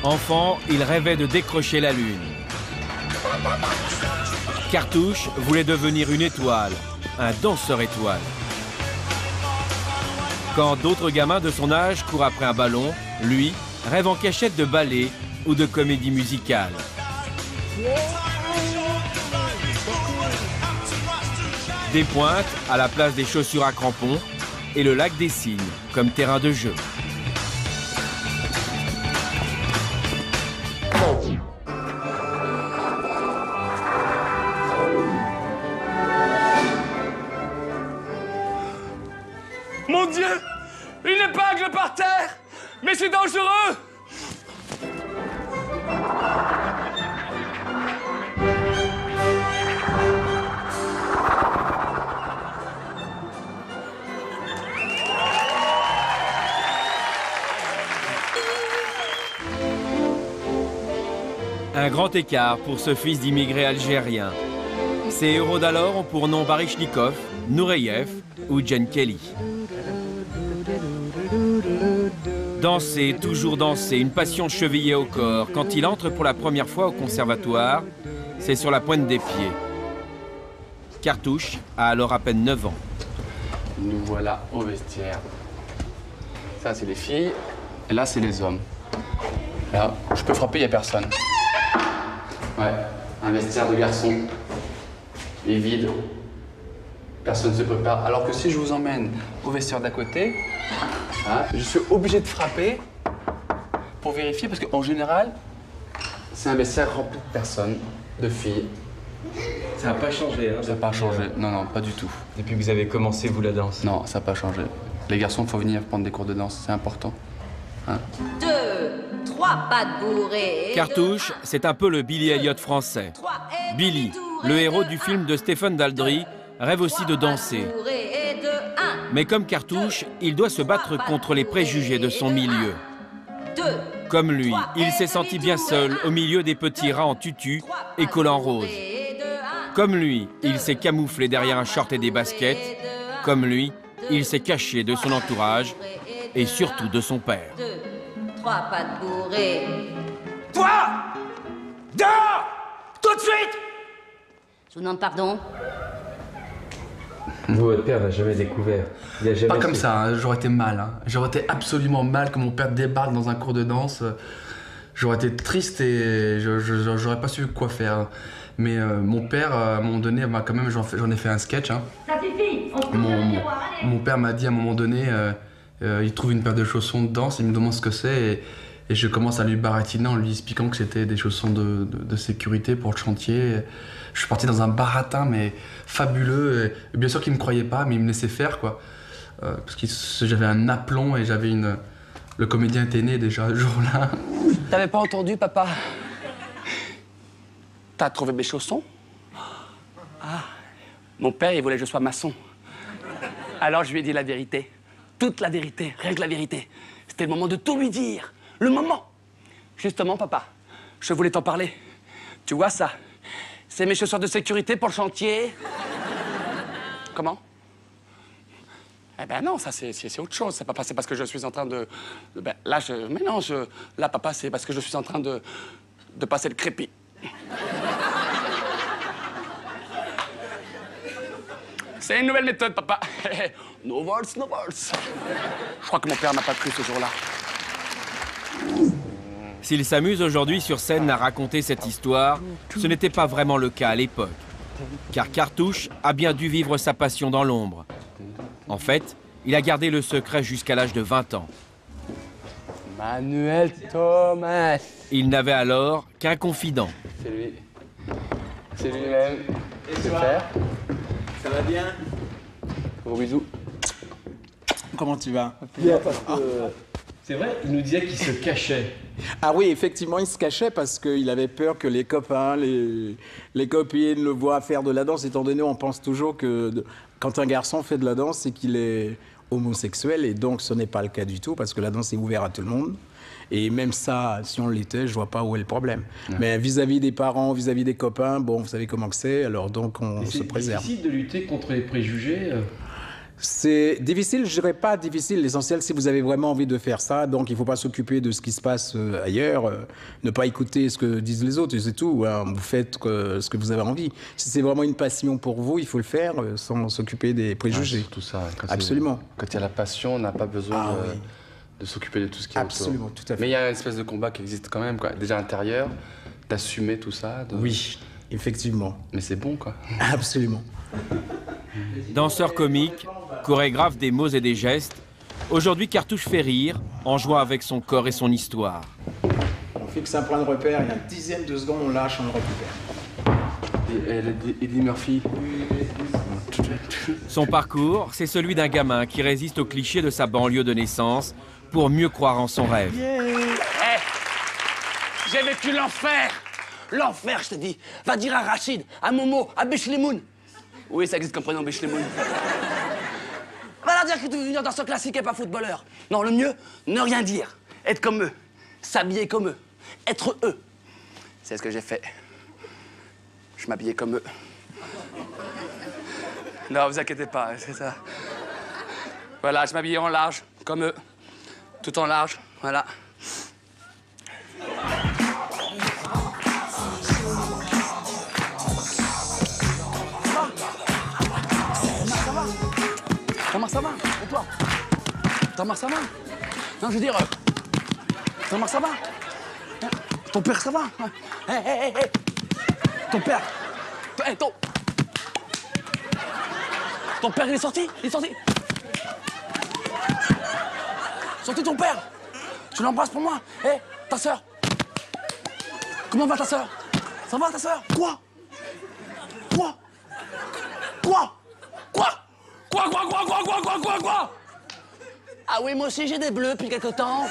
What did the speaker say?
Enfant, il rêvait de décrocher la lune. Cartouche voulait devenir une étoile, un danseur étoile. Quand d'autres gamins de son âge courent après un ballon, lui rêve en cachette de ballet ou de comédie musicale. Des pointes à la place des chaussures à crampons et le lac des Cygnes comme terrain de jeu. Mon Dieu! Une épingle par terre! Mais c'est dangereux! Un grand écart pour ce fils d'immigrés algériens. Ces héros d'alors ont pour nom Baryshnikov, Nureyev ou Jane Kelly. Danser, toujours danser, une passion chevillée au corps. Quand il entre pour la première fois au conservatoire, c'est sur la pointe des pieds. Cartouche a alors à peine 9 ans. Nous voilà au vestiaire. Ça, c'est les filles, et là, c'est les hommes. Là, je peux frapper, il n'y a personne. Ouais, un vestiaire de garçon. Il est vide. Personne ne se prépare. Alors que si je vous emmène au vestiaire d'à côté, hein, je suis obligé de frapper pour vérifier, parce qu'en général, c'est un vestiaire rempli de personnes, de filles. Ça n'a pas changé, hein? Ça n'a pas changé. Non, non, pas du tout. Depuis que vous avez commencé, vous, la danse? Non, ça n'a pas changé. Les garçons, il faut venir prendre des cours de danse, c'est important. Hein? 2, 3 pattes bourrées. Cartouche, c'est un peu le Billy Elliot français. Billy, le héros du film de Stephen Daldry, rêve aussi de danser. Mais comme Cartouche, il doit se battre contre les préjugés de son milieu. Comme lui, il s'est senti bien seul au milieu des petits rats en tutu et collants roses. Comme lui, il s'est camouflé derrière un short et des baskets. Comme lui, il s'est caché de son entourage et surtout de son père. 2, 3 pattes bourrées. Toi! Dehors! Tout de suite! Je vous demande pardon. Votre père n'a jamais découvert. Il a jamais Pas comme ça, hein. J'aurais été mal. Hein. J'aurais été absolument mal que mon père débarque dans un cours de danse. J'aurais été triste et j'aurais pas su quoi faire. Mais mon père, à un moment donné, bah, quand même, j'en ai fait un sketch. Hein. Ça suffit, on se Mon père m'a dit à un moment donné, il trouve une paire de chaussons de danse, il me demande ce que c'est. Et je commence à lui baratiner en lui expliquant que c'était des chaussons de sécurité pour le chantier. Je suis parti dans un baratin, mais fabuleux. Et bien sûr qu'il ne me croyait pas, mais il me laissait faire, quoi. Parce que j'avais un aplomb et j'avais une... Le comédien était né déjà ce jour-là. T'avais pas entendu, papa? T'as trouvé mes chaussons? Ah, mon père, il voulait que je sois maçon. Alors je lui ai dit la vérité. Toute la vérité, rien que la vérité. C'était le moment de tout lui dire. Le moment. Justement, papa, je voulais t'en parler. Tu vois ça? C'est mes chaussures de sécurité pour le chantier. Comment? Eh ben non, ça c'est autre chose. C'est papa, c'est parce que je suis en train de... Ben, là, mais non, là, papa, c'est parce que je suis en train de passer le crépi. C'est une nouvelle méthode, papa. No vols, no vols. Je crois que mon père m'a pas cru ce jour-là. S'il s'amuse aujourd'hui sur scène à raconter cette histoire, ce n'était pas vraiment le cas à l'époque. Car Cartouche a bien dû vivre sa passion dans l'ombre. En fait, il a gardé le secret jusqu'à l'âge de 20 ans. Manuel Thomas. Il n'avait alors qu'un confident. C'est lui. C'est lui-même. C'est faire. Ça va bien? Gros bisous. Comment tu vas? Bien, parce que... C'est vrai, il nous disait qu'il se cachait. Ah oui, effectivement, il se cachait parce qu'il avait peur que les copains, les copines le voient faire de la danse, étant donné on pense toujours que quand un garçon fait de la danse, c'est qu'il est homosexuel, et donc ce n'est pas le cas du tout, parce que la danse est ouverte à tout le monde. Et même ça, si on l'était, je vois pas où est le problème. Ouais. Mais vis-à-vis des parents, vis-à-vis des copains, bon, vous savez comment que c'est, alors donc on se préserve. C'est difficile de lutter contre les préjugés. C'est difficile, je dirais pas difficile. L'essentiel, si vous avez vraiment envie de faire ça, donc il ne faut pas s'occuper de ce qui se passe ailleurs, ne pas écouter ce que disent les autres, et c'est tout. Hein. Vous faites ce que vous avez envie. Si c'est vraiment une passion pour vous, il faut le faire sans s'occuper des préjugés. Tout ça. Absolument. Quand il y a la passion, on n'a pas besoin de s'occuper de tout ce qui est Absolument, autour. tout à fait. Mais il y a une espèce de combat qui existe quand même, quoi. Déjà à l'intérieur, d'assumer tout ça. Oui, effectivement. Mais c'est bon, quoi. Absolument. Danseur comique, chorégraphe des mots et des gestes, aujourd'hui Cartouche fait rire en jouant avec son corps et son histoire. On fixe un point de repère, il y a une dizaine de secondes, on lâche, on le récupère. Et Eddie Murphy. Son parcours, c'est celui d'un gamin qui résiste aux clichés de sa banlieue de naissance pour mieux croire en son rêve. J'ai vécu l'enfer. L'enfer, je te dis. Va dire à Rachid, à Momo, à Bichlimoun. Oui, ça existe comme prénom, Bichlimoun. Va leur dire que tu veux venir dans ce classique et pas footballeur. Non, le mieux, ne rien dire. Être comme eux. S'habiller comme eux. Être eux. C'est ce que j'ai fait. Je m'habillais comme eux. Non, vous inquiétez pas, c'est ça. Voilà, je m'habillais en large, comme eux. Tout en large, voilà. Thomas, ça va? Et toi? Thomas, ça va? Non, je veux dire... Thomas, ça va? Ton père, ça va? Hé. Ton père... Hey, ton père, il est sorti? Il est sorti? Sorti ton père? Tu l'embrasses pour moi? Hé, ta sœur? Comment va ta sœur? Ça va, ta sœur? Quoi? Ah oui, moi aussi j'ai des bleus depuis quelque temps.